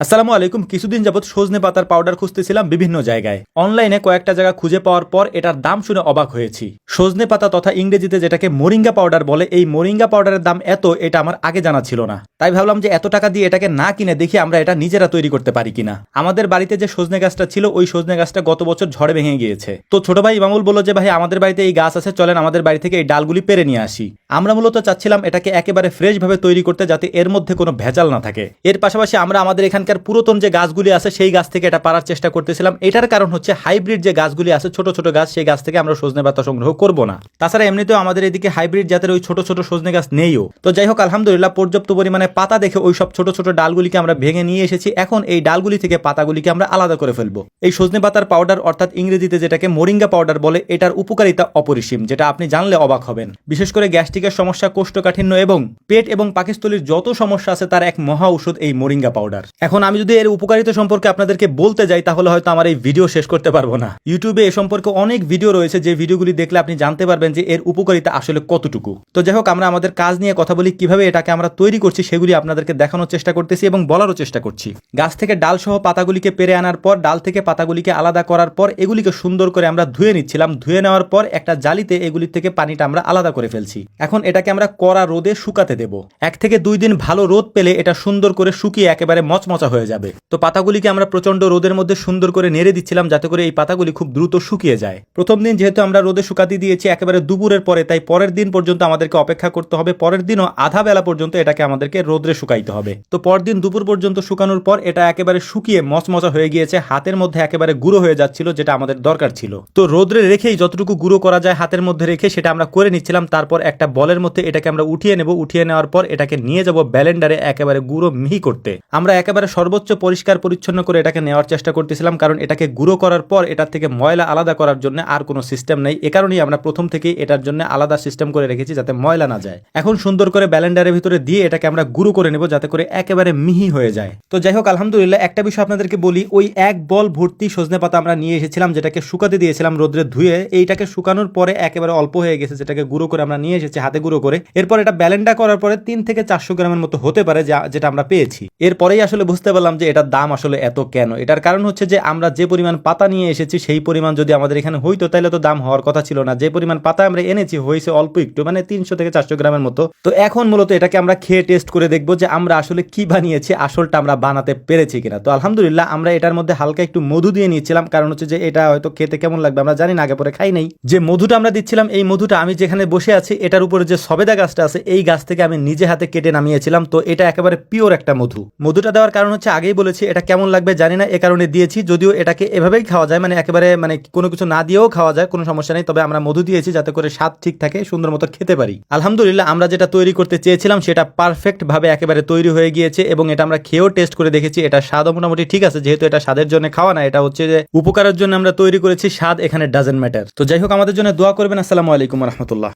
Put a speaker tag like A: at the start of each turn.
A: আসসালামু আলাইকুম। কিছুদিন যাবত সজনে পাতার পাউডার খুঁজতেছিলাম বিভিন্ন জায়গায়। অনলাইনে কয়েকটা জায়গা খুঁজে পাওয়ার পর এটার দাম শুনে অবাক হয়েছি। সজনে পাতা তথা ইংরেজিতে যেটাকে মোরিঙ্গা পাউডার বলে, এই মোরিঙ্গা পাউডারের দাম এত, এটা আমার আগে জানা ছিল না। তাই ভাবলাম যে এত টাকা দিয়ে এটাকে না কিনে দেখি আমরা এটা নিজেরা তৈরি করতে পারি কিনা। আমাদের বাড়িতে যে সজনে গাছটা ছিল, ওই সজনে গাছটা গত বছর ঝড়ে ভেঙে গিয়েছে। তো ছোট ভাই ইমামুল বলল যে ভাই আমাদের বাড়িতে এই গাছ আছে, চলেন আমাদের বাড়ি থেকে এই ডালগুলি পেরে নিয়ে আসি। আমরা মূলত চাচ্ছিলাম এটাকে একেবারে ফ্রেশ ভাবে তৈরি করতে, যাতে এর মধ্যে কোনো ভেজাল না থাকে। এর পাশাপাশি আমরা আমাদের এখানকার পুরাতন যে গাছগুলি আছে সেই গাছ থেকে এটা পারার চেষ্টা করতেছিলাম। এটার কারণ হচ্ছে হাইব্রিড যে গাছগুলি আছে, ছোট ছোট গাছ, সেই গাছ থেকে আমরা সজনে পাতা সংগ্রহ করব না। তাছাড়া এমনিতেও আমাদের এদিকে হাইব্রিড জাতের ওই ছোট ছোট সজনে গাছ নেইও। তো যাই হোক, আলহামদুলিল্লাহ পর্যাপ্ত পরিমাণে পাতা দেখে ওই সব ছোট ছোট ডালগুলিকে আমরা ভেঙে নিয়ে এসেছি। এখন এই ডালগুলি থেকে পাতাগুলিকে আমরা আলাদা করে ফেলবো। এই সজনে পাতার পাউডার অর্থাৎ ইংরেজিতে যেটাকে মোরিঙ্গা পাউডার বলে, এটার উপকারিতা অপরিসীম, যেটা আপনি জানলে অবাক হবেন। বিশেষ করে গ্যাস্ট্রিকের সমস্যা, কোষ্ঠকাঠিন্য এবং পেট এবং পাকস্থলীর যত সমস্যা আছে তার এক মহা ঔষধ এই মোরিঙ্গা পাউডার। এখন আমি যদি এর উপকারিতা সম্পর্কে আপনাদেরকে বলতে যাই তাহলে হয়তো আমার এই ভিডিও শেষ করতে পারবো না। ইউটিউবে এ সম্পর্কে অনেক ভিডিও রয়েছে, যে ভিডিওগুলি দেখলে আপনি জানতে পারবেন যে এর উপকারিতা আসলে কতটুকু। তো যাই হোক, আমরা আমাদের কাজ নিয়ে কথা বলি, কিভাবে এটাকে আমরা তৈরি করছি সেগুলি আপনাদেরকে দেখানোর চেষ্টা করতেছি এবং বলারও চেষ্টা করছি। গাছ থেকে ডাল সহ পাতাগুলিকে পেরে আনার পর, ডাল থেকে পাতাগুলিকে আলাদা করার পর এগুলিকে সুন্দর করে আমরা ধুয়ে নিচ্ছিলাম। ধুয়ে নেওয়ার পর একটা জালিতে এগুলি থেকে পানিটা আমরা আলাদা করে ফেলছি। এখন এটাকে আমরা কড়া রোদে শুকাতে দেব। 1 থেকে 2 দিন ভালো রোদ পেলে এটা সুন্দর করে শুকিয়ে একেবারে মচমচা হয়ে যাবে। তো পাতাগুলিকে আমরা প্রচন্ড রোদের মধ্যে সুন্দর করে নেড়ে দিচ্ছিলাম, যাতে করে এই পাতাগুলি খুব দ্রুত শুকিয়ে যায়। প্রথম দিন যেহেতু আমরা রোদে শুকাতে দিয়েছি একেবারে দুপুরের পরে, তাই পরের দিন পর্যন্ত আমাদেরকে অপেক্ষা করতে হবে। পরের দিনও আধা বেলা পর্যন্ত এটাকে আমাদেরকে রোদে শুকাইতে হবে। তো পরদিন দুপুর পর্যন্ত শুকানোর পর এটা একেবারে শুকিয়ে মচমচা হয়ে গিয়েছে, হাতের মধ্যে একেবারে গুঁড়ো হয়ে যাচ্ছিল, যেটা আমাদের দরকার ছিল। তো রোদে রেখেই যতটুকু গুঁড়ো করা যায় হাতের মধ্যে রেখে সেটা আমরা করে নিচ্ছিলাম। তারপর একটা বলের মধ্যে এটাকে আমরা উঠিয়ে নেব। উঠিয়ে নেওয়ার পর এটাকে নিয়ে যাব ব্লেন্ডারে একেবারে গুঁড়ো মিহি করতে। আমরা একেবারে সর্বোচ্চ পরিষ্কার পরিচ্ছন্ন করে এটাকে নেওয়ার চেষ্টা করতেছিলাম, কারণ এটাকে গুঁড়ো করার পর এটার থেকে ময়লা আলাদা করার জন্য আর কোনো সিস্টেম নেই। এ কারণেই আমরা প্রথম থেকেই এটার জন্য আলাদা সিস্টেম করে রেখেছি, যাতে ময়লা না যায়। এখন সুন্দর করে ব্লেন্ডারের ভিতরে দিয়ে এটাকে আমরা গুঁড়ো করে নেব, যাতে করে একেবারে মিহি হয়ে যায়। তো যাই হোক, আলহামদুলিল্লাহ একটা বিষয় আপনাদেরকে বলি, ওই এক বল ভর্তি সজনে পাতা আমরা নিয়ে এসেছিলাম, যেটাকে শুকাতে দিয়েছিলাম রোদ্রে ধুয়ে। এইটাকে শুকানোর পরে একেবারে অল্প হয়ে গেছে, যেটাকে গুঁড়ো করে আমরা নিয়ে এসেছি হাতে গুঁড়ো করে। এরপর এটা ব্লেন্ডার করার পরে 3 থেকে 400 গ্রামের মতো হতে পারে, যেটা আমরা পেয়েছি। এরপরেই আসলে বুঝতে পারলাম যে এটার দাম আসলে এত কেন। এটার কারণ হচ্ছে যে আমরা যে পরিমাণ পাতা নিয়ে এসেছি সেই পরিমাণ যদি আমাদের এখানে হইতো তাহলে তো দাম হওয়ার কথা ছিল না। যে পরিমাণ পাতা আমরা এনেছি হয়েছে অল্প একটু, মানে 300 থেকে 400 গ্রামের মতো। তো এখন মূলত এটাকে আমরা খেয়ে টেস্ট করে দেখবো যে আমরা আসলে কি বানিয়েছি, আসলটা আমরা বানাতে পেরেছি কিনা। তো আলহামদুলিল্লাহ আমরা এটার মধ্যে হালকা একটু মধু দিয়ে নিয়েছিলাম, কারণ হচ্ছে যে এটা হয়তো খেতে কেমন লাগবে আমরা জানি না, আগে পরে খাই নাই। যে মধুটা আমরা দিচ্ছিলাম, এই মধুটা আমি যেখানে বসে আছি এটার উপরে যে সবেদা গাছটা আছে, এই গাছ থেকে আমি নিজে হাতে কেটে নামিয়েছিলাম। তো এটা একেবারে পিওর একটা মধু। মধুটা দেওয়ার কারণ হচ্ছে, আগেই বলেছি, এটা কেমন লাগবে জানি না, এ কারণে দিয়েছি। যদিও এটাকে এভাবেই খাওয়া যায়, মানে একেবারে মানে কোনো কিছু না দিয়েও খাওয়া যায়, কোনো সমস্যা নেই। তবে আমরা মধু দিয়েছি যাতে করে স্বাদ ঠিক থাকে, সুন্দর মতো খেতে পারি। আলহামদুলিল্লাহ আমরা যেটা তৈরি করতে চেয়েছিলাম সেটা পারফেক্ট ভাবে একেবারে তৈরি হয়ে গিয়েছে, এবং এটা আমরা খেয়েও টেস্ট করে দেখেছি। এটা স্বাদও মোটামুটি ঠিক আছে, যেহেতু এটা স্বাদের জন্য খাওয়া না, এটা হচ্ছে যে উপকারের জন্য আমরা তৈরি করেছি। স্বাদ এখানে ডাজেন্ট ম্যাটার। তো যাই হোক, আমাদের জন্য দোয়া করবেন। আসসালামু আলাইকুম রহমতুল্লাহ।